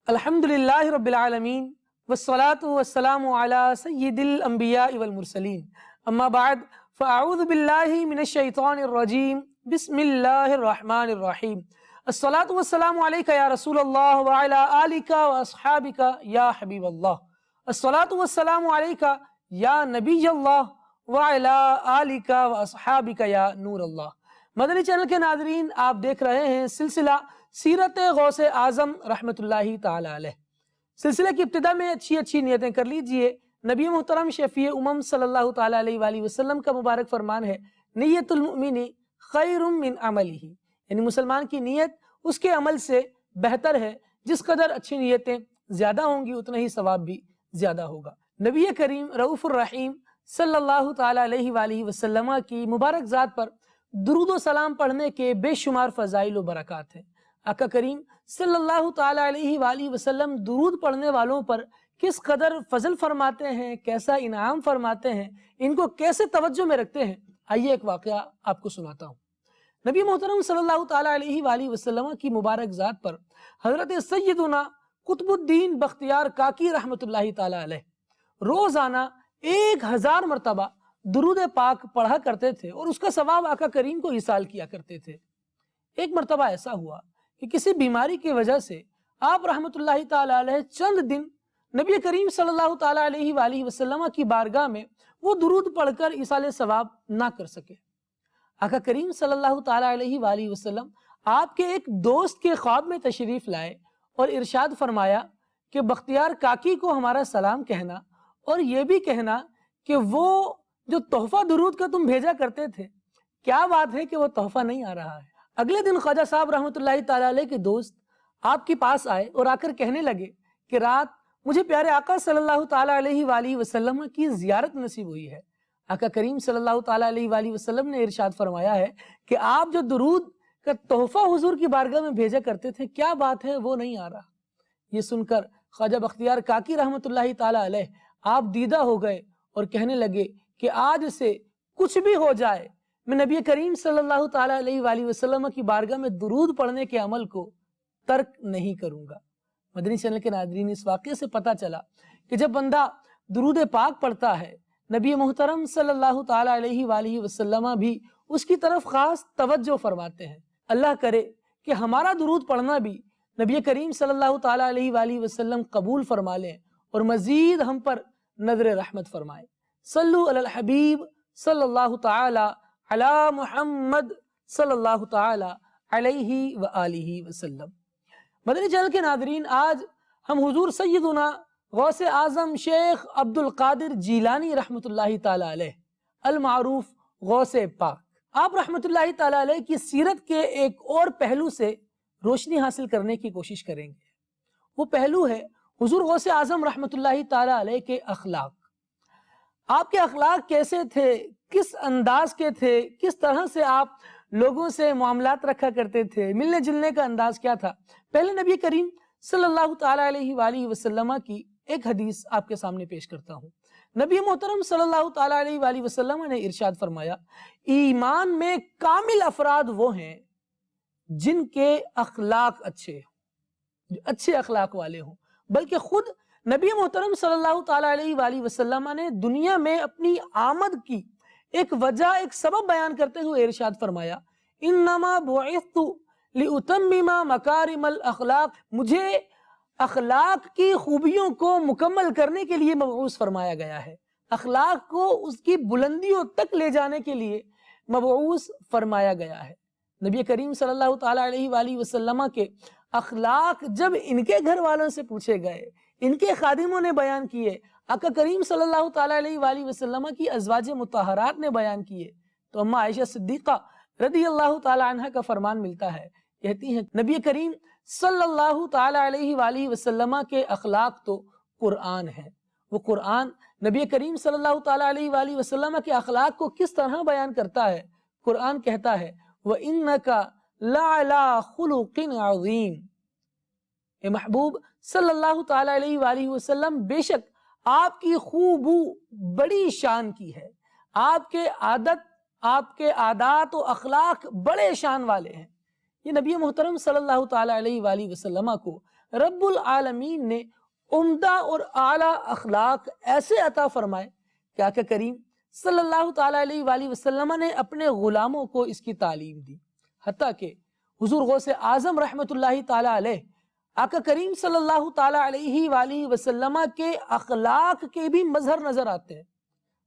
الحمدللہ رب العالمین والصلاة والسلام علی سید الانبیاء والمرسلین اما بعد فاعوذ باللہ من الشیطان الرجیم بسم اللہ الرحمن الرحیم الصلاة والسلام علیکہ یا رسول اللہ وعلی آلکہ واصحابکہ یا حبیب اللہ الصلاة والسلام علیکہ یا نبی اللہ وعلی آلکہ واصحابکہ یا نور اللہ۔ مدنی چینل کے ناظرین، آپ دیکھ رہے ہیں سلسلہ سیرت غوث اعظم رحمۃ اللہ تعالی علیہ۔ سلسلے کی ابتدا میں اچھی نیتیں کر لیجئے۔ نبی محترم شفیع امم صلی اللہ تعالی علیہ وآلہ وسلم کا مبارک فرمان ہے، نیت المؤمن خیر من عملہ، یعنی مسلمان کی نیت اس کے عمل سے بہتر ہے۔ جس قدر اچھی نیتیں زیادہ ہوں گی اتنا ہی ثواب بھی زیادہ ہوگا۔ نبی کریم رؤوف الرحیم صلی اللہ تعالی علیہ وآلہ وسلم کی مبارک ذات پر درود و سلام پڑھنے کے بے شمار فضائل و برکات ہیں۔ آقا کریم صلی اللہ تعالی علیہ وآلہ وسلم درود پڑھنے والوں پر کس قدر فضل فرماتے ہیں، کیسا انعام فرماتے ہیں، ان کو کیسے توجہ میں رکھتے ہیں، آئیے ایک واقعہ آپ کو سناتا ہوں۔ نبی محترم صلی اللہ تعالی علیہ وآلہ وسلم کی مبارک ذات پر حضرت سیدنا قطب الدین بختیار کاکی رحمۃ اللہ تعالی علیہ روزانہ 1000 مرتبہ درود پاک پڑھا کرتے تھے اور اس کا ثواب آقا کریم کو ایصال کیا کرتے تھے۔ ایک مرتبہ ایسا ہوا کہ کسی بیماری کی وجہ سے آپ رحمۃ اللہ تعالی علیہ چند دن نبی کریم صلی اللہ تعالی علیہ وآلہ وسلم کی بارگاہ میں وہ درود پڑھ کر ایصال ثواب نہ کر سکے۔ آقا کریم صلی اللہ تعالی علیہ وآلہ وسلم آپ کے ایک دوست کے خواب میں تشریف لائے اور ارشاد فرمایا کہ بختیار کاکی کو ہمارا سلام کہنا اور یہ بھی کہنا کہ وہ جو تحفہ درود کا تم بھیجا کرتے تھے، کیا بات ہے کہ وہ تحفہ نہیں آ رہا ہے۔ اگلے دن خواجہ صاحب رحمۃ اللہ تعالی علیہ کے دوست آپ کے پاس آئے اور آ کر کہنے لگے کہ رات مجھے پیارے آقا صلی اللہ تعالی علیہ وآلہ وسلم کی زیارت نصیب ہوئی ہے۔ آقا کریم صلی اللہ تعالی علیہ وآلہ وسلم نے ارشاد فرمایا ہے کہ آپ جو درود کا تحفہ حضور کی بارگاہ میں بھیجا کرتے تھے، کیا بات ہے وہ نہیں آ رہا۔ یہ سن کر خواجہ بختیار کاکی رحمۃ اللہ تعالی علیہ آپ دیدہ ہو گئے اور کہنے لگے کہ آج سے کچھ بھی ہو جائے میں نبی کریم صلی اللہ تعالی علیہ وآلہ وسلم کی بارگاہ میں درود پڑھنے کے عمل کو ترک نہیں کروں گا۔ مدنی چینل کے ناظرین، اس واقعے سے پتہ چلا کہ جب بندہ درود پاک پڑھتا ہے، نبی محترم صلی اللہ تعالی علیہ وآلہ وسلم بھی اس کی طرف خاص توجہ فرماتے ہیں۔ اللہ کرے کہ ہمارا درود پڑھنا بھی نبی کریم صلی اللہ تعالی علیہ وآلہ وسلم قبول فرما لیں اور مزید ہم پر نظر رحمت فرمائے۔ صلو علی الحبیب صلی اللہ تعالی علی محمد صلی اللہ تعالی علیہ وآلہ وسلم۔ مدنی چینل کے ناظرین، آج ہم حضور سیدنا غوث اعظم شیخ عبد القادر جیلانی رحمۃ اللہ تعالی علیہ المعروف غوث پاک آپ رحمۃ اللہ تعالی علیہ کی سیرت کے ایک اور پہلو سے روشنی حاصل کرنے کی کوشش کریں گے۔ وہ پہلو ہے حضور غوث اعظم رحمۃ اللہ تعالی علیہ کے اخلاق۔ آپ کے اخلاق کیسے تھے، کس انداز کے تھے، کس طرح سے آپ لوگوں سے معاملات رکھا کرتے تھے، ملنے جلنے کا انداز کیا تھا۔ پہلے نبی کریم صلی اللہ تعالی علیہ وآلہ وسلم کی ایک حدیث آپ کے سامنے پیش کرتا ہوں۔ نبی محترم صلی اللہ تعالی علیہ وآلہ وسلم نے ارشاد فرمایا، ایمان میں کامل افراد وہ ہیں جن کے اخلاق اچھے ہوں، جو اچھے اخلاق والے ہوں۔ بلکہ خود نبی محترم صلی اللہ تعالی علیہ وآلہ وسلم نے دنیا میں اپنی آمد کی ایک وجہ، ایک سبب بیان کرتے ہوئے ارشاد فرمایا، انما بعثت لاتمم مکارم الاخلاق، مجھے اخلاق کی خوبیوں کو مکمل کرنے کے لیے مبعوث فرمایا گیا ہے، اخلاق کو اس کی بلندیوں تک لے جانے کے لیے مبعوث فرمایا گیا ہے۔ نبی کریم صلی اللہ تعالی علیہ وآلہ وسلم کے اخلاق جب ان کے گھر والوں سے پوچھے گئے، ان کے خادموں نے بیان کیے، آقا کریم صلی اللہ تعالی علیہ وآلہ وسلم کی ازواج مطہرات نے بیان کیے، تو اماں عائشہ صدیقہ رضی اللہ تعالی عنہ کا فرمان ملتا ہے، کہتی ہیں نبی کریم صلی اللہ تعالی علیہ وآلہ وسلم کے اخلاق تو قرآن ہے۔ وہ قرآن نبی کریم صلی اللہ تعالی علیہ وآلہ وسلم کے اخلاق کو کس طرح بیان کرتا ہے۔ قرآن کہتا ہے، وَإِنَّكَ لَعَلَىٰ خُلُقٍ عَظِيمٍ، اے محبوب صلی اللہ تعالی علیہ وآلہ وسلم، بے شک آپ کی خوبو بڑی شان کی ہے، آپ کے عادات و اخلاق بڑے شان والے ہیں۔ یہ نبی محترم صلی اللہ تعالی علیہ وآلہ وسلم کو رب العالمین نے عمدہ اور اعلیٰ اخلاق ایسے عطا فرمائے کہ آقا کریم صلی اللہ تعالیٰ علیہ وآلہ وسلم نے اپنے غلاموں کو اس کی تعلیم دی، حتیٰ کہ حضور غوث اعظم رحمۃ اللہ تعالیٰ علیہ آقا کریم صلی اللہ تعالیٰ علیہ وآلہ وسلم کے اخلاق کے بھی مظہر نظر آتے ہیں۔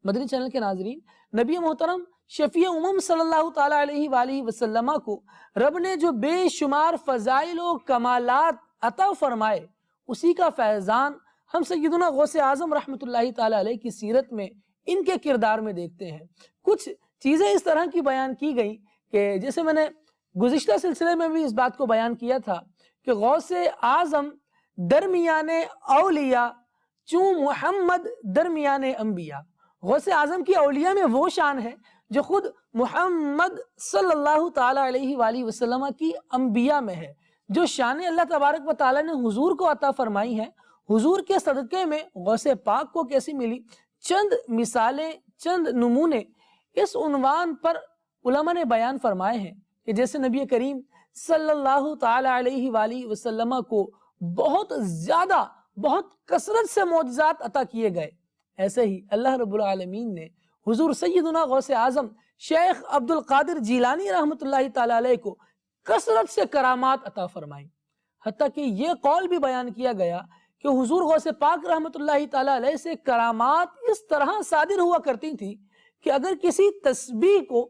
مدنی چینل کے ناظرین، نبی محترم شفیع امم صلی اللہ تعالیٰ علیہ وآلہ وسلم کو رب نے جو بے شمار فضائل و کمالات عطا فرمائے، اسی کا فیضان ہم سیدنا غوث اعظم رحمۃ اللہ تعالیٰ علیہ کی سیرت میں ان کے کردار میں دیکھتے ہیں۔ کچھ چیزیں اس طرح کی بیان کی گئی کہ جیسے میں نے گزشتہ سلسلے میں بھی اس بات کو بیان کیا تھا کہ غوث اعظم درمیان اولیاء چون محمد درمیان انبیاء، غوث اعظم کی اولیاء میں وہ شان ہے جو خود محمد صلی اللہ تعالیٰ علیہ وآلہ وسلم کی انبیاء میں ہے۔ جو شان اللہ تبارک و تعالیٰ نے حضور کو عطا فرمائی ہے، حضور کے صدقے میں غوث پاک کو کیسی ملی، چند مثالیں، چند نمونے اس عنوان پر علماء نے بیان فرمائے ہیں کہ جیسے نبی کریم صلی اللہ تعالیٰ علیہ وآلہ وسلم کو بہت زیادہ، بہت کثرت سے معجزات عطا کیے گئے، ایسے ہی اللہ رب العالمین نے حضور سیدنا غوث اعظم شیخ عبد القادر جیلانی رحمۃ اللہ تعالیٰ علیہ کو کثرت سے کرامات عطا فرمائی، حتیٰ کہ یہ قول بھی بیان کیا گیا کہ حضور غوث پاک رحمۃ اللہ تعالیٰ علیہ سے کرامات اس طرح صادر ہوا کرتی تھی کہ اگر کسی تسبیح کو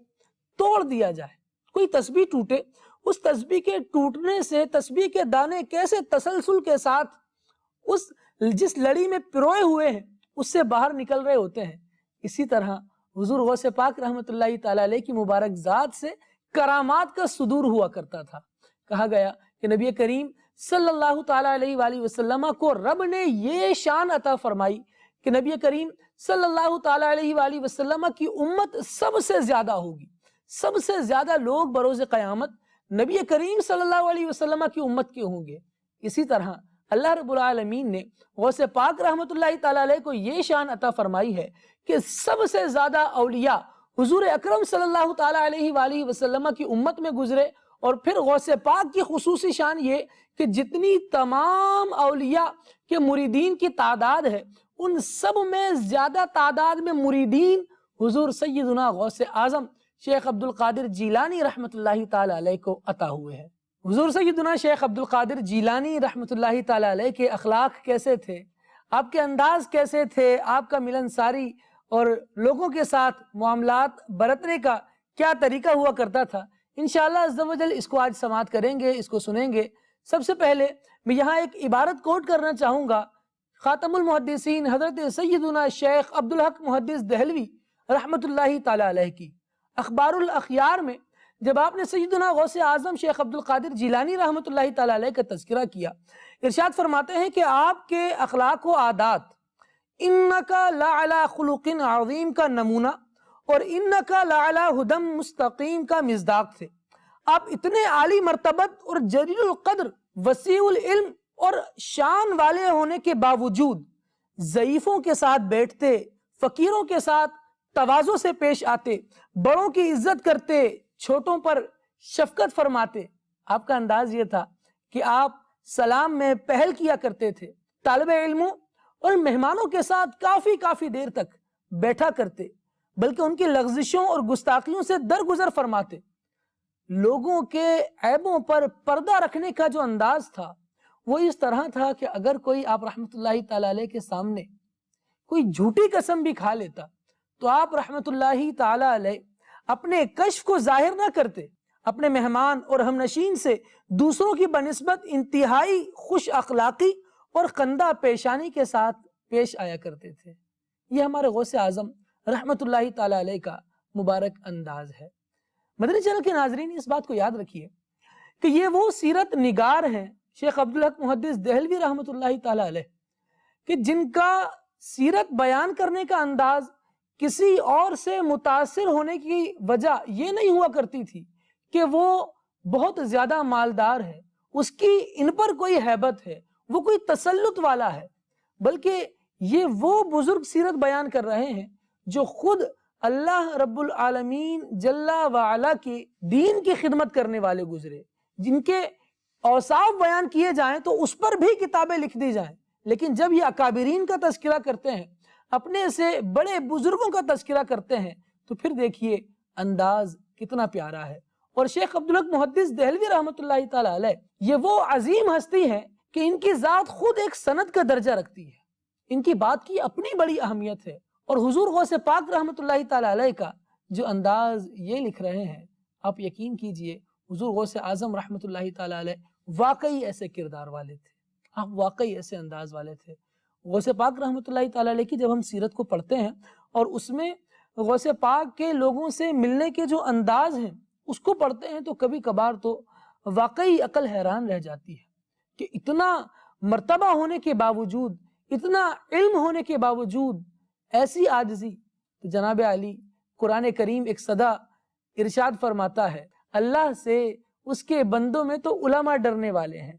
توڑ دیا جائے، کوئی تسبیح ٹوٹے، اس تسبیح کے ٹوٹنے سے تسبیح کے دانے کیسے تسلسل کے ساتھ اس جس لڑی میں پروئے ہوئے ہیں اس سے باہر نکل رہے ہوتے ہیں، اسی طرح حضور غوث پاک رحمۃ اللہ تعالیٰ علیہ کی مبارک ذات سے کرامات کا صدور ہوا کرتا تھا۔ کہا گیا کہ نبی کریم صلی اللہ تعالیٰ علیہ وآلہ وسلم کو رب نے یہ شان عطا فرمائی کہ نبی کریم صلی اللہ تعالیٰ علیہ وآلہ وسلم کی امت سب سے زیادہ ہوگی، سب سے زیادہ لوگ بروز قیامت نبی کریم صلی اللہ علیہ وسلم کی امت کے ہوں گے۔ اسی طرح اللہ رب العالمین نے غوث پاک رحمۃ اللہ تعالیٰ علیہ کو یہ شان عطا فرمائی ہے کہ سب سے زیادہ اولیاء حضور اکرم صلی اللہ تعالیٰ علیہ وآلہ وسلم کی امت میں گزرے، اور پھر غوث پاک کی خصوصی شان یہ کہ جتنی تمام اولیاء کے مریدین کی تعداد ہے، ان سب میں زیادہ تعداد میں مریدین حضور سیدنا غوث اعظم شیخ عبد القادر جیلانی رحمۃ اللہ تعالیٰ علیہ کو عطا ہوئے ہیں۔ حضور سیدنا شیخ عبد القادر جیلانی رحمۃ اللہ تعالیٰ علیہ کے اخلاق کیسے تھے، آپ کے انداز کیسے تھے، آپ کا ملنساری اور لوگوں کے ساتھ معاملات برتنے کا کیا طریقہ ہوا کرتا تھا، انشاءاللہ عز و جل اس کو آج سماعت کریں گے، اس کو سنیں گے۔ سب سے پہلے میں یہاں ایک عبارت کوٹ کرنا چاہوں گا خاتم المحدثین حضرت سیدنا شیخ عبدالحق محدث دہلوی رحمۃ اللہ تعالیٰ علیہ کی۔ اخبار الاخیار میں جب آپ نے سیدنا غوث اعظم شیخ عبد القادر جیلانی رحمۃ اللہ تعالیٰ علیہ کا تذکرہ کیا، ارشاد فرماتے ہیں کہ آپ کے اخلاق و عادات انکا لعلی خلق عظیم کا نمونہ اور انکا لعلی ہدم مستقیم کا مصداق تھے۔ آپ اتنے عالی مرتبت اور جلیل القدر، وسیع العلم اور شان والے ہونے کے باوجود ضعیفوں کے ساتھ بیٹھتے، فقیروں کے ساتھ تواضع سے پیش آتے، بڑوں کی عزت کرتے، چھوٹوں پر شفقت فرماتے۔ آپ کا انداز یہ تھا کہ آپ سلام میں پہل کیا کرتے تھے، طالب علموں اور مہمانوں کے ساتھ کافی دیر تک بیٹھا کرتے، بلکہ ان کی لغزشوں اور گستاخیوں سے درگزر فرماتے۔ لوگوں کے عیبوں پر پردہ رکھنے کا جو انداز تھا وہ اس طرح تھا کہ اگر کوئی آپ رحمۃ اللہ تعالیٰ علیہ کے سامنے کوئی جھوٹی قسم بھی کھا لیتا تو آپ رحمۃ اللہ تعالیٰ علیہ اپنے کشف کو ظاہر نہ کرتے، اپنے مہمان اور ہمنشین سے دوسروں کی بنسبت انتہائی خوش اخلاقی اور خندہ پیشانی کے ساتھ پیش آیا کرتے تھے۔ یہ ہمارے غوث اعظم رحمۃ اللہ تعالیٰ علیہ کا مبارک انداز ہے۔ مدنی چینل کے ناظرین اس بات کو یاد رکھیے کہ یہ وہ سیرت نگار ہیں شیخ عبدالحق محدث دہلوی رحمۃ اللہ تعالیٰ علیہ کہ جن کا سیرت بیان کرنے کا انداز کسی اور سے متاثر ہونے کی وجہ یہ نہیں ہوا کرتی تھی کہ وہ بہت زیادہ مالدار ہے، اس کی ان پر کوئی ہیبت ہے، وہ کوئی تسلط والا ہے، بلکہ یہ وہ بزرگ سیرت بیان کر رہے ہیں جو خود اللہ رب العالمین جل وعلا کی دین کی خدمت کرنے والے گزرے، جن کے اوصاف بیان کیے جائیں تو اس پر بھی کتابیں لکھ دی جائیں، لیکن جب یہ اکابرین کا تذکرہ کرتے ہیں، اپنے سے بڑے بزرگوں کا تذکرہ کرتے ہیں، تو پھر دیکھیے انداز کتنا پیارا ہے۔ اور شیخ عبدالحق محدث دہلوی رحمۃ اللہ تعالی علیہ یہ وہ عظیم ہستی ہے کہ ان کی ذات خود ایک سند کا درجہ رکھتی ہے، ان کی بات کی اپنی بڑی اہمیت ہے۔ اور حضور غوث پاک رحمۃ اللہ تعالی علیہ کا جو انداز یہ لکھ رہے ہیں، آپ یقین کیجئے حضور غوث اعظم رحمۃ اللہ تعالی علیہ واقعی ایسے کردار والے تھے، آپ واقعی ایسے انداز والے تھے۔ غوث پاک رحمۃ اللہ تعالی علیہ کی جب ہم سیرت کو پڑھتے ہیں اور اس میں غوث پاک کے لوگوں سے ملنے کے جو انداز ہیں اس کو پڑھتے ہیں، تو کبھی کبھار تو واقعی عقل حیران رہ جاتی ہے کہ اتنا مرتبہ ہونے کے باوجود، اتنا علم ہونے کے باوجود ایسی عاجزی۔ تو جناب علی، قرآن کریم ایک صدا ارشاد فرماتا ہے، اللہ سے اس کے بندوں میں تو علماء ڈرنے والے ہیں۔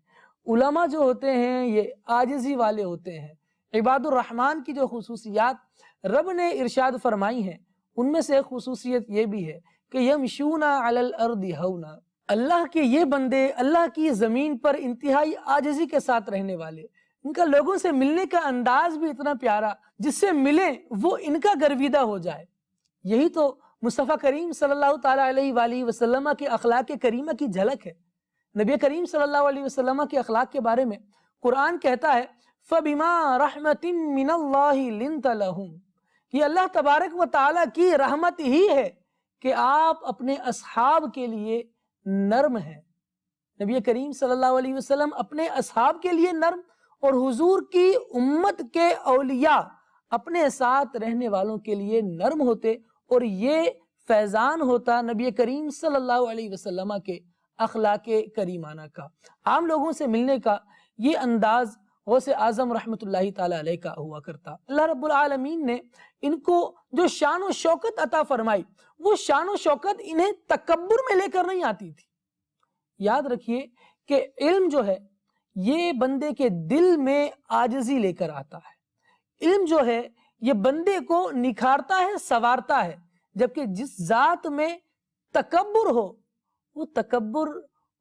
علماء جو ہوتے ہیں یہ عاجزی والے ہوتے ہیں۔ عباد الرحمن کی جو خصوصیات رب نے ارشاد فرمائی ہیں، ان میں سے ایک خصوصیت یہ بھی ہے کہ یمشون علی الارض ہونا، اللہ کے یہ بندے اللہ کی زمین پر انتہائی عاجزی کے ساتھ رہنے والے، ان کا لوگوں سے ملنے کا انداز بھی اتنا پیارا، جس سے ملے وہ ان کا گرویدہ ہو جائے۔ یہی تو مصطفیٰ کریم صلی اللہ تعالیٰ علیہ وآلہ وسلم کے اخلاق کریمہ کی جھلک ہے۔ نبی کریم صلی اللہ علیہ وسلم کے اخلاق کے بارے میں قرآن کہتا ہے فَبِمَا رَحْمَةٍ مِّنَ اللَّهِ لِنْتَ لَهُمْ، یہ اللہ تبارک و تعالیٰ کی رحمت ہی ہے کہ آپ اپنے اصحاب کے لیے نرم ہیں۔ نبی کریم صلی اللہ علیہ وسلم اپنے اصحاب کے لیے نرم، اور حضور کی امت کے اولیاء اپنے ساتھ رہنے والوں کے لیے نرم ہوتے، اور یہ فیضان ہوتا نبی کریم صلی اللہ علیہ وسلم کے اخلاق کریمانہ کا۔ عام لوگوں سے ملنے کا یہ انداز غوث اعظم رحمۃ اللہ تعالی علیہ کا ہوا کرتا۔ اللہ رب العالمین نے ان کو جو شان و شوکت عطا فرمائی، وہ شان و شوکت انہیں تکبر میں لے کر نہیں آتی تھی۔ یاد رکھیے کہ علم جو ہے یہ بندے کے دل میں عاجزی لے کر آتا ہے۔ علم جو ہے یہ بندے کو نکھارتا ہے، سنوارتا ہے، جبکہ جس ذات میں تکبر ہو وہ تکبر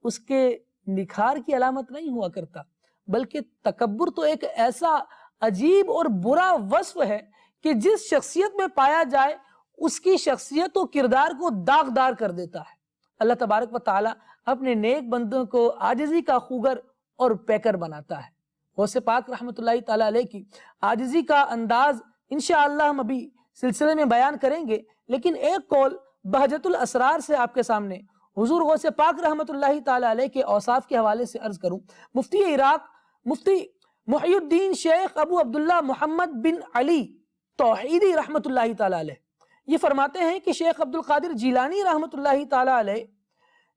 اس کے نکھار کی علامت نہیں ہوا کرتا، بلکہ تکبر تو ایک ایسا عجیب اور برا وصف ہے کہ جس شخصیت میں پایا جائے اس کی شخصیت و کردار کو داغدار کر دیتا ہے۔ اللہ تبارک و تعالیٰ اپنے نیک بندوں کو عاجزی کا خوگر اور پیکر بناتا ہے۔ غوث پاک رحمۃ اللہ تعالیٰ علیہ کی عاجزی کا انداز انشاءاللہ ہم ابھی سلسلے میں بیان کریں گے، لیکن ایک قول بہجت الاسرار سے آپ کے سامنے حضور غوث پاک رحمۃ اللہ تعالیٰ علیہ کے اوصاف کے حوالے سے عرض کروں۔ مفتی عراق مفتی محی الدین شیخ ابو عبداللہ محمد بن علی توحیدی رحمۃ اللہ تعالیٰ علیہ یہ فرماتے ہیں کہ شیخ عبد القادر جیلانی رحمۃ اللہ تعالیٰ علیہ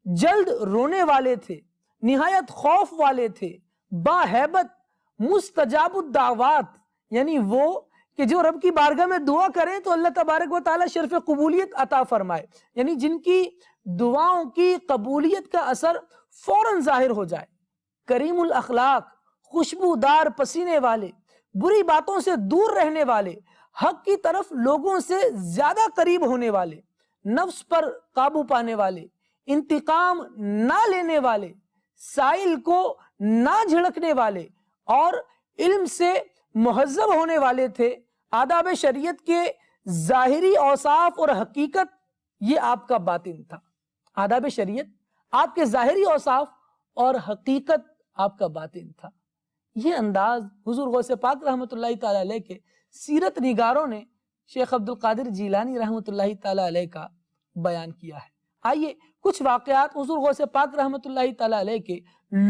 جلد رونے والے تھے، نہایت خوف والے تھے، باہیبت، مستجاب الدعوات، یعنی وہ کہ جو رب کی بارگاہ میں دعا کریں تو اللہ تبارک و تعالیٰ شرف قبولیت عطا فرمائے، یعنی جن کی دعاؤں کی قبولیت کا اثر فوراً ظاہر ہو جائے۔ کریم الاخلاق، خوشبودار پسینے والے، بری باتوں سے دور رہنے والے، حق کی طرف لوگوں سے زیادہ قریب ہونے والے، نفس پر قابو پانے والے، انتقام نہ لینے والے، سائل کو نہ جھڑکنے والے، اور علم سے مہذب ہونے والے تھے۔ آداب شریعت کے ظاہری اوصاف اور حقیقت یہ آپ کا باطن تھا۔ آداب شریعت آپ کے ظاہری اوصاف اور حقیقت آپ کا باطن تھا۔ یہ انداز حضور غوث پاک رحمۃ اللہ تعالیٰ علیہ کے سیرت نگاروں نے شیخ عبد القادر جیلانی رحمۃ اللہ تعالیٰ علیہ کا بیان کیا ہے۔ آئیے کچھ واقعات حضور غوث پاک رحمۃ اللہ تعالیٰ علیہ کے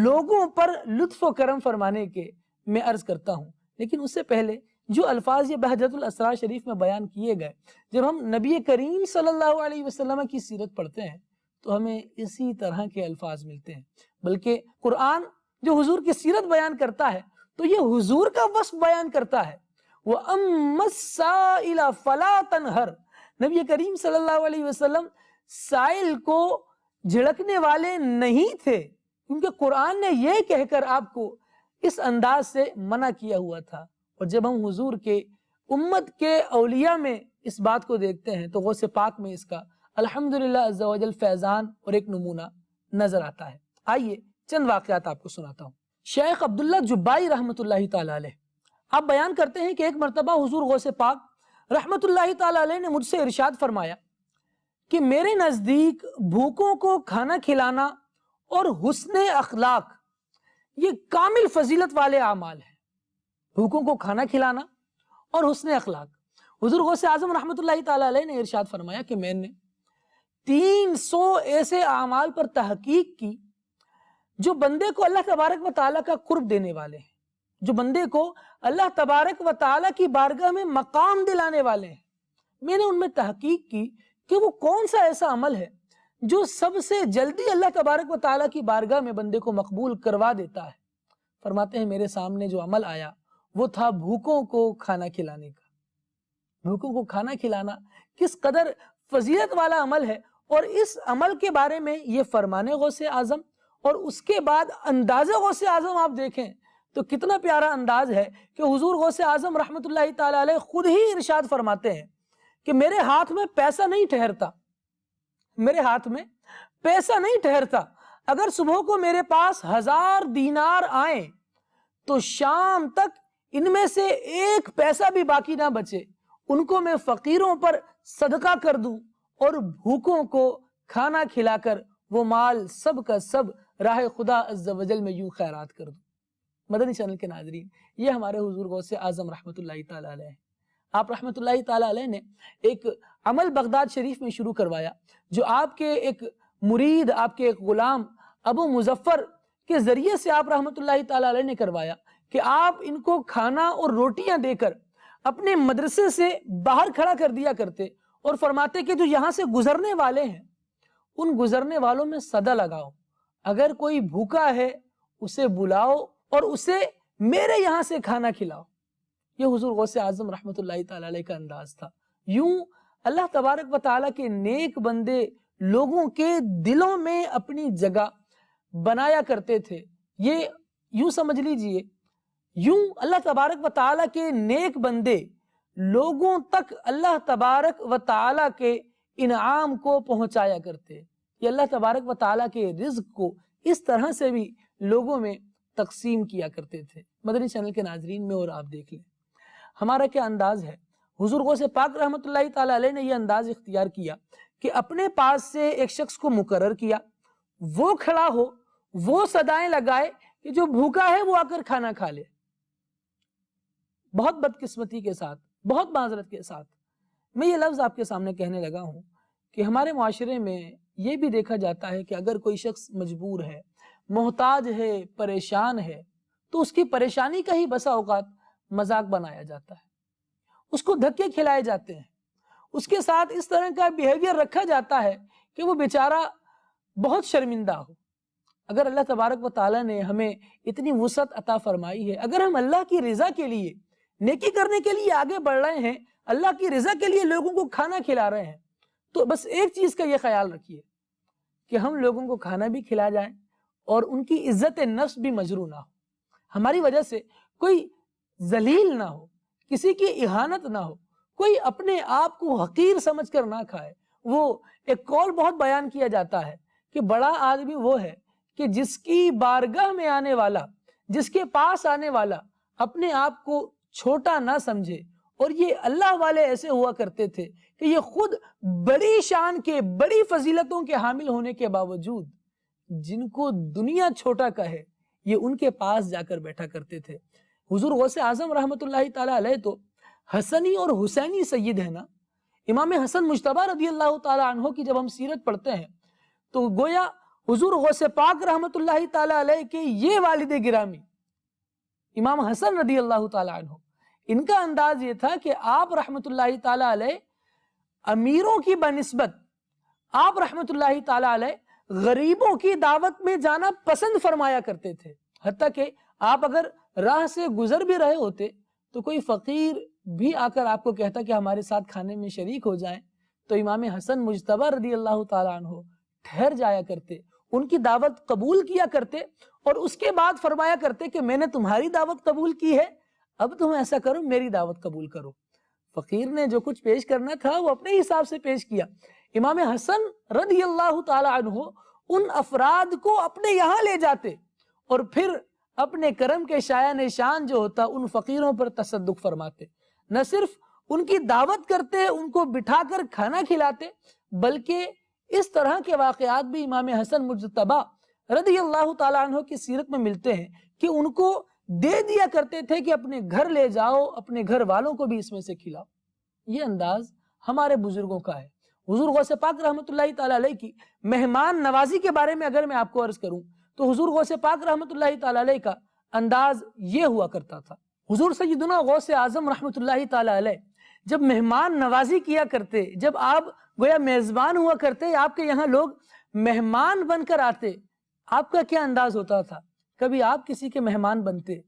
لوگوں پر لطف و کرم فرمانے کے میں عرض کرتا ہوں، لیکن اس سے پہلے جو الفاظ یہ بہجت الاسرار شریف میں بیان کیے گئے، جب ہم نبی کریم صلی اللہ علیہ وسلم کی سیرت پڑھتے ہیں تو ہمیں اسی طرح کے الفاظ ملتے ہیں، بلکہ قرآن جو حضور کی سیرت بیان کرتا ہے تو یہ حضور کا وصف بیان کرتا ہے۔ وَأَمَّا السَّائِلَ فَلَا تَنْهَرْ، نبی کریم صلی اللہ علیہ وسلم سائل کو جھڑکنے والے نہیں تھے، کیونکہ قرآن نے یہ کہہ کر آپ کو اس انداز سے منع کیا ہوا تھا۔ اور جب ہم حضور کے امت کے اولیاء میں اس بات کو دیکھتے ہیں تو غوث پاک میں اس کا الحمدللہ عز و جل فیضان اور ایک نمونہ نظر آتا ہے۔ آئیے چند واقعات آپ کو سناتا ہوں۔ شیخ عبداللہ جبائی رحمۃ اللہ تعالی علیہ آپ بیان کرتے ہیں کہ ایک مرتبہ حضور غوث پاک رحمۃ اللہ تعالی علیہ نے مجھ سے ارشاد فرمایا کہ میرے نزدیک بھوکوں کو کھانا کھلانا اور حسن اخلاق یہ کامل فضیلت والے اعمال ہیں۔ بھوکوں کو کھانا کھلانا اور حسن اخلاق۔ حضور غوث اعظم رحمۃ اللہ تعالی علیہ نے ارشاد فرمایا کہ میں نے 300 ایسے اعمال پر تحقیق کی جو بندے کو اللہ تبارک و تعالیٰ کا قرب دینے والے ہیں، جو بندے کو اللہ تبارک و تعالیٰ کی بارگاہ میں مقام دلانے والے ہیں۔ میں نے ان میں تحقیق کی کہ وہ کون سا ایسا عمل ہے جو سب سے جلدی اللہ تبارک و تعالیٰ کی بارگاہ میں بندے کو مقبول کروا دیتا ہے۔ فرماتے ہیں میرے سامنے جو عمل آیا وہ تھا بھوکوں کو کھانا کھلانے کا۔ بھوکوں کو کھانا کھلانا کس قدر فضیلت والا عمل ہے، اور اس عمل کے بارے میں یہ فرمان غوث اعظم اور اس کے بعد انداز غوث اعظم آپ دیکھیں تو کتنا پیارا انداز ہے کہ حضور غوث اعظم رحمۃ اللہ تعالی علیہ خود ہی ارشاد فرماتے ہیں کہ میرے ہاتھ میں پیسہ نہیں ٹھہرتا، میرے ہاتھ میں پیسہ نہیں ٹھہرتا، اگر صبح کو میرے پاس 1000 دینار آئیں تو شام تک ان میں سے ایک پیسہ بھی باقی نہ بچے، ان کو میں فقیروں پر صدقہ کر دوں اور بھوکوں کو کھانا کھلا کر وہ مال سب کا سب راہ خدا عز و جل میں یوں خیرات کر دوں۔ مدنی چینل کے ناظرین، یہ ہمارے حضور غوث اعظم رحمۃ اللہ تعالی علیہ ہیں۔ آپ رحمۃ اللہ تعالی علیہ نے ایک عمل بغداد شریف میں شروع کروایا جو آپ کے ایک مرید، آپ کے ایک غلام ابو مظفر کے ذریعے سے آپ رحمۃ اللہ تعالی علیہ نے کروایا کہ آپ ان کو کھانا اور روٹیاں دے کر اپنے مدرسے سے باہر کھڑا کر دیا کرتے اور فرماتے کہ جو یہاں سے گزرنے والے ہیں ان گزرنے والوں میں صدا لگاؤ، اگر کوئی بھوکا ہے اسے بلاؤ اور اسے میرے یہاں سے کھانا کھلاؤ۔ یہ حضور غوث اعظم رحمۃ اللہ تعالی علیہ کا انداز تھا۔ یوں اللہ تبارک و تعالیٰ کے نیک بندے لوگوں کے دلوں میں اپنی جگہ بنایا کرتے تھے۔ یہ یوں سمجھ لیجئے، یوں اللہ تبارک و تعالیٰ کے نیک بندے لوگوں تک اللہ تبارک و تعالیٰ کے انعام کو پہنچایا کرتے۔ یہ اللہ تبارک و تعالیٰ کے رزق کو اس طرح سے بھی لوگوں میں تقسیم کیا کرتے تھے۔ مدنی چینل کے ناظرین میں اور آپ دیکھ لیں ہمارا کیا انداز ہے۔ حضور غوث پاک رحمۃ اللہ تعالی علیہ نے یہ انداز اختیار کیا کہ اپنے پاس سے ایک شخص کو مقرر کیا، وہ کھڑا ہو، وہ صدائیں لگائے کہ جو بھوکا ہے وہ آ کر کھانا کھا لے۔ بہت بدقسمتی کے ساتھ، بہت معذرت کے ساتھ میں یہ لفظ آپ کے سامنے کہنے لگا ہوں کہ ہمارے معاشرے میں یہ بھی دیکھا جاتا ہے کہ اگر کوئی شخص مجبور ہے، محتاج ہے، پریشان ہے، تو اس کی پریشانی کا ہی بسا اوقات مذاق بنایا جاتا ہے، اس کو دھکے کھلائے جاتے ہیں، اس کے ساتھ اس طرح کا بیہیویئر رکھا جاتا ہے کہ وہ بیچارہ بہت شرمندہ ہو۔ اگر اللہ تبارک و تعالیٰ نے ہمیں اتنی وسعت عطا فرمائی ہے، اگر ہم اللہ کی رضا کے لیے، نیکی کرنے کے لیے آگے بڑھ رہے ہیں، اللہ کی رضا کے لیے لوگوں کو کھانا کھلا رہے ہیں، تو بس ایک چیز کا یہ خیال رکھیے کہ ہم لوگوں کو کھانا بھی کھلا جائیں اور ان کی عزت نفس بھی مجروح نہ ہو، ہماری وجہ سے کوئی ذلیل نہ ہو، کسی کی اہانت نہ ہو، کوئی اپنے آپ کو حقیر سمجھ کر نہ کھائے۔ وہ ایک قول بہت بیان کیا جاتا ہے کہ بڑا آدمی وہ ہے کہ جس کی بارگاہ میں آنے والا، جس کے پاس آنے والا اپنے آپ کو چھوٹا نہ سمجھے۔ اور یہ اللہ والے ایسے ہوا کرتے تھے کہ یہ خود بڑی شان کے، بڑی فضیلتوں کے حامل ہونے کے باوجود جن کو دنیا چھوٹا کہے یہ ان کے پاس جا کر بیٹھا کرتے تھے۔ حضور غوث اعظم رحمۃ اللہ تعالی علیہ تو حسنی اور حسینی سید ہے نا۔ امام حسن مجتبی رضی اللہ تعالی عنہ کی جب ہم سیرت پڑھتے ہیں تو گویا حضور غوث پاک رحمۃ اللہ تعالی علیہ کے یہ والد گرامی امام حسن رضی اللہ تعالی عنہ، ان کا انداز یہ تھا کہ آپ رحمۃ اللہ تعالی علیہ امیروں کی بنسبت آپ رحمۃ اللہ تعالی علیہ غریبوں کی دعوت میں جانا پسند فرمایا کرتے تھے۔ حتیٰ کہ آپ اگر راہ سے گزر بھی رہے ہوتے تو کوئی فقیر بھی آ کر آپ کو کہتا کہ ہمارے ساتھ کھانے میں شریک ہو جائیں تو امام حسن مجتبی رضی اللہ تعالی عنہ ٹھہر جایا کرتے، ان کی دعوت قبول کیا کرتے اور اس کے بعد فرمایا کرتے کہ میں نے تمہاری دعوت قبول کی ہے، اب تم ایسا کرو میری دعوت قبول کرو۔ فقیر نے جو کچھ پیش کرنا تھا وہ اپنے حساب سے پیش کیا۔ امام حسن رضی اللہ تعالی عنہ ان افراد کو اپنے یہاں لے جاتے اور پھر اپنے کرم کے شایان شان جو ہوتا ان فقیروں پر تصدق فرماتے، نہ صرف ان کی دعوت کرتے، ان کو بٹھا کر کھانا کھلاتے، بلکہ اس طرح کے واقعات بھی امام حسن مجتبی رضی اللہ تعالیٰ عنہ کی سیرت میں ملتے ہیں کہ ان کو دے دیا کرتے تھے کہ اپنے گھر لے جاؤ، اپنے گھر والوں کو بھی اس میں سے کھلاؤ۔ یہ انداز ہمارے بزرگوں کا ہے۔ حضور غوث پاک رحمۃ اللہ تعالیٰ علیہ کی مہمان نوازی کے بارے میں اگر میں آپ کو عرض کروں تو حضور غوث پاک رحمۃ اللہ تعالیٰ علیہ کا انداز یہ ہوا کرتا تھا۔ حضور سیدنا غوث اعظم رحمۃ اللہ تعالیٰ علیہ جب مہمان نوازی کیا کرتے، جب آپ گویا میزبان ہوا کرتے، آپ کے یہاں لوگ مہمان بن کر آتے، آپ کا کیا انداز ہوتا تھا؟ کبھی آپ کسی کے مہمان بنتے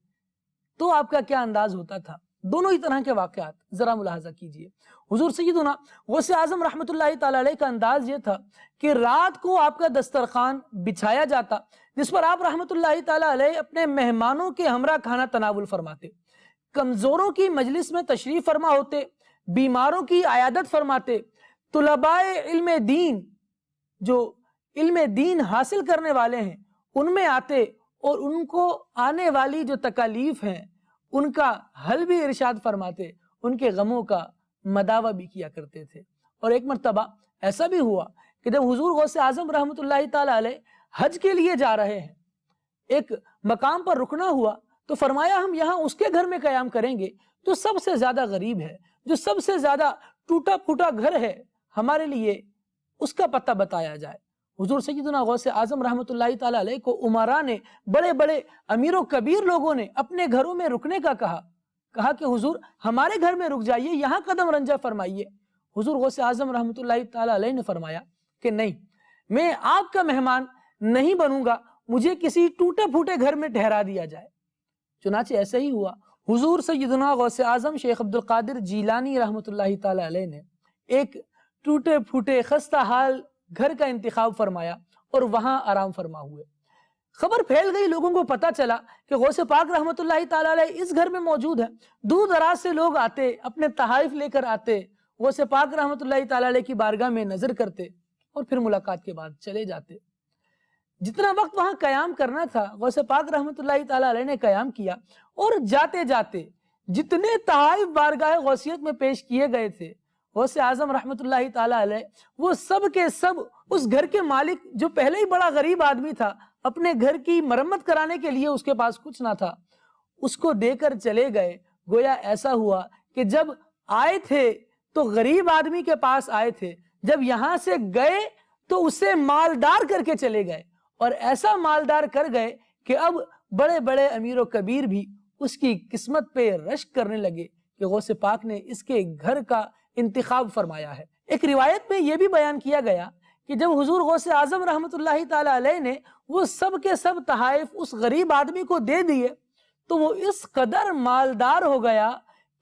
تو آپ کا کیا انداز ہوتا تھا؟ دونوں ہی طرح کے واقعات ذرا ملاحظہ کیجئے۔ حضور سیدنا غوث اعظم رحمۃ اللہ تعالیٰ علیہ کا انداز یہ تھا کہ رات کو آپ کا دسترخوان بچھایا جاتا جس پر آپ رحمۃ اللہ تعالیٰ علیہ اپنے مہمانوں کے ہمراہ کھانا تناول فرماتے، کمزوروں کی مجلس میں تشریف فرما ہوتے، بیماروں کی عیادت فرماتے، طلباء علم دین جو علم دین حاصل کرنے والے ہیں ان میں آتے اور ان کو آنے والی جو تکالیف ہیں ان کا حل بھی ارشاد فرماتے، ان کے غموں کا مداوع بھی کیا کرتے تھے۔ اور ایک مرتبہ ایسا بھی ہوا کہ جب حضور غوث اعظم رحمۃ اللہ تعالیٰ علیہ حج کے لیے جا رہے ہیں، ایک مقام پر رکنا ہوا تو فرمایا ہم یہاں اس کے گھر میں قیام کریں گے جو سب سے زیادہ غریب ہے، جو سب سے زیادہ ٹوٹا پھوٹا گھر ہے، ہمارے لیے اس کا پتہ بتایا جائے۔ حضور سیدنا غوث اعظم رحمۃ اللہ تعالیٰ علیہ کو امراء نے، بڑے بڑے امیر و کبیر لوگوں نے اپنے گھروں میں رکنے کا کہا کہ حضور ہمارے گھر میں رک جائیے، یہاں قدم رنجہ فرمائیے۔ حضور غوث اعظم رحمۃ اللہ تعالیٰ علیہ نے فرمایا کہ نہیں، میں آپ کا مہمان نہیں بنوں گا، مجھے کسی ٹوٹے پھوٹے گھر میں ٹھہرا دیا جائے۔ چنانچہ ایسا ہی ہوا۔ حضور سیدنا غوث اعظم شیخ عبد القادر جیلانی رحمۃ اللہ تعالیٰ علیہ نے ایک ٹوٹے پھوٹے خستہ حال گھر کا انتخاب فرمایا اور وہاں آرام فرما ہوئے۔ خبر پھیل گئی، لوگوں کو پتا چلا کہ غوث پاک رحمۃ اللہ تعالیٰ علیہ اس گھر میں موجود ہے۔ دور دراز سے لوگ آتے، اپنے تحائف لے کر آتے، غوث پاک رحمۃ اللہ تعالیٰ علیہ کی بارگاہ میں نظر کرتے اور پھر ملاقات کے بعد چلے جاتے۔ جتنا وقت وہاں قیام کرنا تھا غوث پاک رحمۃ اللہ تعالیٰ علیہ نے قیام کیا، اور جاتے جاتے جتنے تحائف بارگاہ غوثیت میں پیش کیے گئے تھے، غوث اعظم رحمۃ اللہ تعالیٰ علیہ وہ سب کے سب اس گھر کے مالک جو پہلے ہی بڑا غریب آدمی تھا، اپنے گھر کی مرمت کرانے کے لیے اس کے پاس کچھ نہ تھا، اس کو دے کر چلے گئے۔ گویا ایسا ہوا کہ جب آئے تھے تو غریب آدمی کے پاس آئے تھے، جب یہاں سے گئے تو اسے مالدار کر کے چلے گئے، اور ایسا مالدار کر گئے کہ اب بڑے بڑے امیر و کبیر بھی اس کی قسمت پہ رشک کرنے لگے کہ غوث پاک نے اس کے گھر کا انتخاب فرمایا ہے۔ ایک روایت میں یہ بھی بیان کیا گیا کہ جب حضور غوث اعظم رحمۃ اللہ تعالیٰ علیہ نے وہ سب کے سب تحائف اس غریب آدمی کو دے دیے تو وہ اس قدر مالدار ہو گیا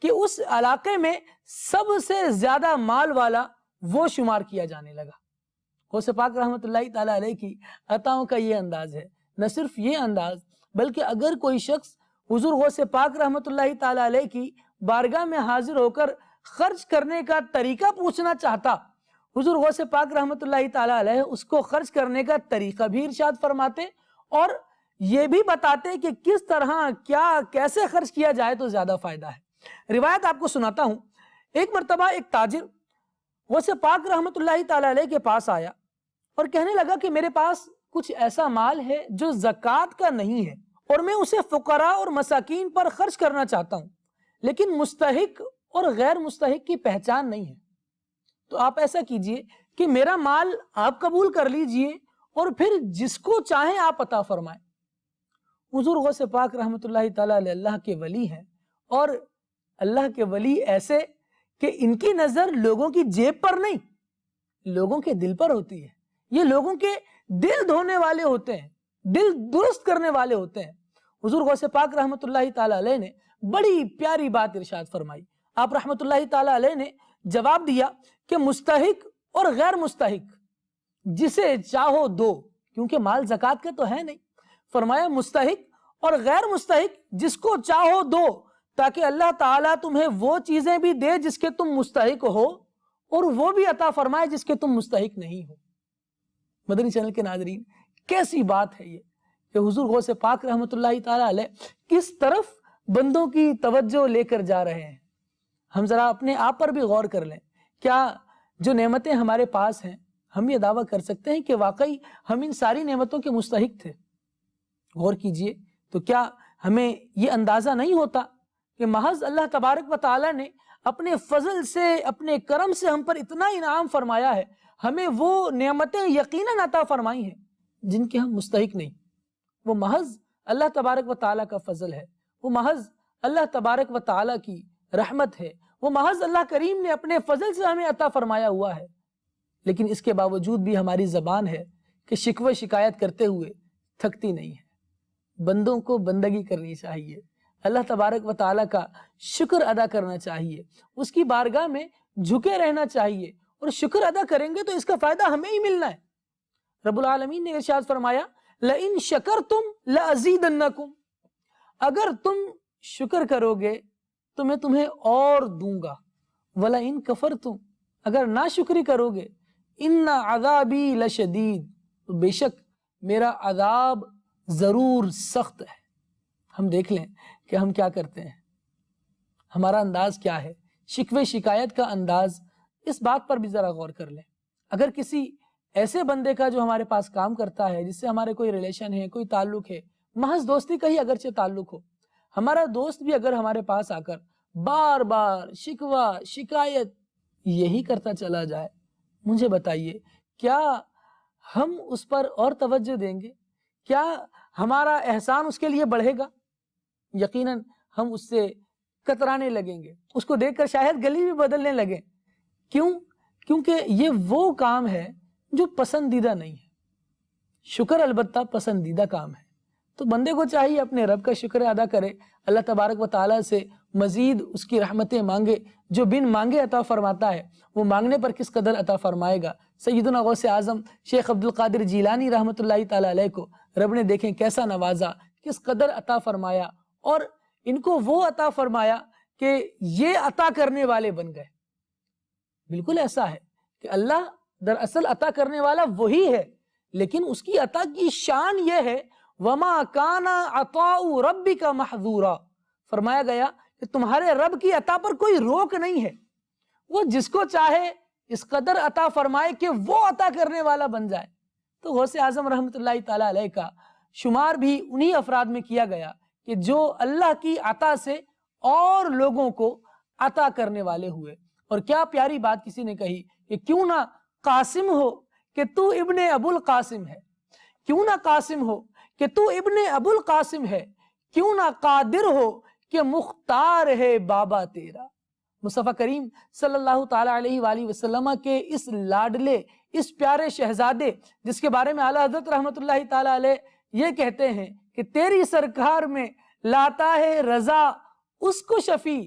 کہ اس علاقے میں سب سے زیادہ مال والا وہ شمار کیا جانے لگا۔ غوث پاک رحمۃ اللہ تعالیٰ علیہ کی عطاؤں کا یہ انداز ہے۔ نہ صرف یہ انداز، بلکہ اگر کوئی شخص حضور غوث پاک رحمۃ اللہ تعالیٰ علیہ کی بارگاہ میں حاضر ہو کر خرچ کرنے کا طریقہ پوچھنا چاہتا، حضور غوث پاک رحمۃ اللہ تعالیٰ علیہ اس کو خرچ کرنے کا طریقہ بھی ارشاد فرماتے اور یہ بھی بتاتے کہ کس طرح کیا کیسے خرچ کیا جائے تو زیادہ فائدہ ہے۔ روایت آپ کو سناتا ہوں۔ ایک مرتبہ ایک تاجر غوث پاک رحمۃ اللہ تعالیٰ علیہ کے پاس آیا اور کہنے لگا کہ میرے پاس کچھ ایسا مال ہے جو زکوٰۃ کا نہیں ہے اور میں اسے فقراء اور مساکین پر خرچ کرنا چاہتا ہوں، لیکن مستحق اور غیر مستحق کی پہچان نہیں ہے، تو آپ ایسا کیجئے کہ میرا مال آپ قبول کر لیجئے اور پھر جس کو چاہیں آپ عطا فرمائیں۔ حضور غوث پاک رحمۃ اللہ تعالیٰ علیہ اللہ کے ولی ہیں، اور اللہ کے ولی ایسے کہ ان کی نظر لوگوں کی جیب پر نہیں، لوگوں کے دل پر ہوتی ہے۔ یہ لوگوں کے دل دھونے والے ہوتے ہیں، دل درست کرنے والے ہوتے ہیں۔ حضور غوث پاک رحمۃ اللہ تعالیٰ علیہ نے بڑی پیاری بات ارشاد فرمائی۔ آپ رحمۃ اللہ تعالیٰ علیہ نے جواب دیا کہ مستحق اور غیر مستحق جسے چاہو دو، کیونکہ مال زکوٰۃ کا تو ہے نہیں۔ فرمایا مستحق اور غیر مستحق جس کو چاہو دو، تاکہ اللہ تعالیٰ تمہیں وہ چیزیں بھی دے جس کے تم مستحق ہو اور وہ بھی عطا فرمائے جس کے تم مستحق نہیں ہو۔ مدنی چینل کے ناظرین، کیسی بات ہے یہ کہ حضور غوث پاک رحمۃ اللہ تعالی علیہ کس طرف بندوں کی توجہ لے کر جا رہے ہیں۔ ہم ذرا اپنے آپ پر بھی غور کر لیں، کیا جو نعمتیں ہمارے پاس ہیں ہم یہ دعویٰ کر سکتے ہیں کہ واقعی ہم ان ساری نعمتوں کے مستحق تھے؟ غور کیجئے تو کیا ہمیں یہ اندازہ نہیں ہوتا کہ محض اللہ تبارک و تعالی نے اپنے فضل سے، اپنے کرم سے ہم پر اتنا انعام فرمایا ہے، ہمیں وہ نعمتیں یقیناً عطا فرمائی ہیں جن کے ہم مستحق نہیں۔ وہ محض اللہ تبارک و تعالیٰ کا فضل ہے، وہ محض اللہ تبارک و تعالیٰ کی رحمت ہے، وہ محض اللہ کریم نے اپنے فضل سے ہمیں عطا فرمایا ہوا ہے۔ لیکن اس کے باوجود بھی ہماری زبان ہے کہ شکوہ شکایت کرتے ہوئے تھکتی نہیں ہے۔ بندوں کو بندگی کرنی چاہیے، اللہ تبارک و تعالیٰ کا شکر ادا کرنا چاہیے، اس کی بارگاہ میں جھکے رہنا چاہیے، اور شکر ادا کریں گے تو اس کا فائدہ ہمیں ہی ملنا ہے۔ رب العالمین نے ارشاد فرمایا لَإِن شَكَرْتُمْ لَأَزِيدَنَّكُمْ، اگر تم شکر کرو گے تو میں تمہیں اور دوں گا، وَلَئِن كَفَرْتُمْ، اگر ناشکری کرو گے إِنَّ عَذَابِي لَشَدِيد، تو بے شک میرا عذاب ضرور سخت ہے۔ ہم دیکھ لیں کہ ہم کیا کرتے ہیں، ہمارا انداز کیا ہے، شکوے شکایت کا انداز۔ اس بات پر بھی ذرا غور کر لیں، اگر کسی ایسے بندے کا جو ہمارے پاس کام کرتا ہے، جس سے ہمارے کوئی ریلیشن ہے، کوئی تعلق ہے، محض دوستی کا ہی اگرچہ تعلق ہو، ہمارا دوست بھی اگر ہمارے پاس آ کر بار بار شکوہ شکایت یہی کرتا چلا جائے، مجھے بتائیے کیا ہم اس پر اور توجہ دیں گے؟ کیا ہمارا احسان اس کے لیے بڑھے گا؟ یقیناً ہم اس سے کترانے لگیں گے، اس کو دیکھ کر شاید گلی بھی بدلنے لگیں۔ کیوں؟ کیونکہ یہ وہ کام ہے جو پسندیدہ نہیں ہے۔ شکر البتہ پسندیدہ کام ہے، تو بندے کو چاہیے اپنے رب کا شکر ادا کرے، اللہ تبارک و تعالیٰ سے مزید اس کی رحمتیں مانگے، جو بن مانگے عطا فرماتا ہے، وہ مانگنے پر کس قدر عطا فرمائے گا۔ سیدنا غوث اعظم شیخ عبد القادر جیلانی رحمۃ اللہ تعالیٰ علیہ کو رب نے دیکھیں کیسا نوازا، کس قدر عطا فرمایا، اور ان کو وہ عطا فرمایا کہ یہ عطا کرنے والے بن گئے۔ بالکل ایسا ہے کہ اللہ دراصل عطا کرنے والا وہی ہے، لیکن اس کی عطا کی شان یہ ہے وَمَا كَانَ عَطَاءُ رَبِّكَ مَحْظُورًا، فرمایا گیا کہ تمہارے رب کی عطا پر کوئی روک نہیں ہے، وہ جس کو چاہے اس قدر عطا فرمائے کہ وہ عطا کرنے والا بن جائے۔ تو غوث اعظم رحمۃ اللہ تعالیٰ علیہ کا شمار بھی انہی افراد میں کیا گیا کہ جو اللہ کی عطا سے اور لوگوں کو عطا کرنے والے ہوئے۔ اور کیا پیاری بات کسی نے کہی کہ کیوں نہ قاسم ہو کہ تو ابن ابو القاسم ہے، کیوں نہ قاسم ہو کہ تو ابن ابو القاسم ہے، کیوں نہ قادر ہو کہ مختار ہے بابا تیرا۔ مصطفیٰ کریم صلی اللہ تعالیٰ علیہ وآلہ وسلم کے اس لاڈلے، اس پیارے شہزادے، جس کے بارے میں اعلیٰ حضرت رحمۃ اللہ تعالیٰ علیہ یہ کہتے ہیں کہ تیری سرکار میں لاتا ہے رضا اس کو شفیع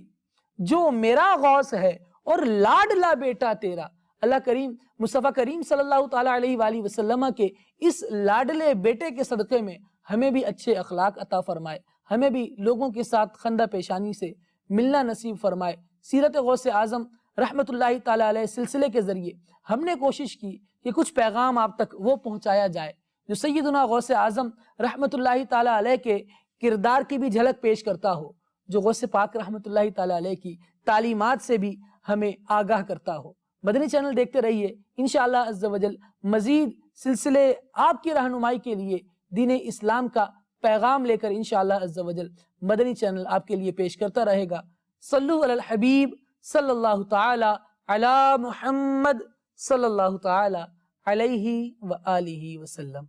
جو میرا غوث ہے اور لاڈلا بیٹا تیرا۔ اللہ کریم مصطفیٰ کریم صلی اللہ تعالیٰ علیہ وآلہ وسلم کے اس لاڈلے بیٹے کے صدقے میں ہمیں بھی اچھے اخلاق عطا فرمائے، ہمیں بھی لوگوں کے ساتھ خندہ پیشانی سے ملنا نصیب فرمائے۔ سیرت غوث اعظم رحمۃ اللہ تعالیٰ علیہ سلسلے کے ذریعے ہم نے کوشش کی کہ کچھ پیغام آپ تک وہ پہنچایا جائے جو سیدنا غوث اعظم رحمۃ اللہ تعالیٰ علیہ کے کردار کی بھی جھلک پیش کرتا ہو، جو غوث پاک رحمۃ اللہ تعالیٰ علیہ کی تعلیمات سے بھی ہمیں آگاہ کرتا ہو۔ مدنی چینل دیکھتے رہیے، انشاءاللہ عز و جل مزید سلسلے آپ کی رہنمائی کے لیے دین اسلام کا پیغام لے کر انشاءاللہ عز و جل مدنی چینل آپ کے لیے پیش کرتا رہے گا۔ صلو علی الحبیب صلی اللہ تعالی علی محمد صلی اللہ تعالی علیہ وآلہ وسلم۔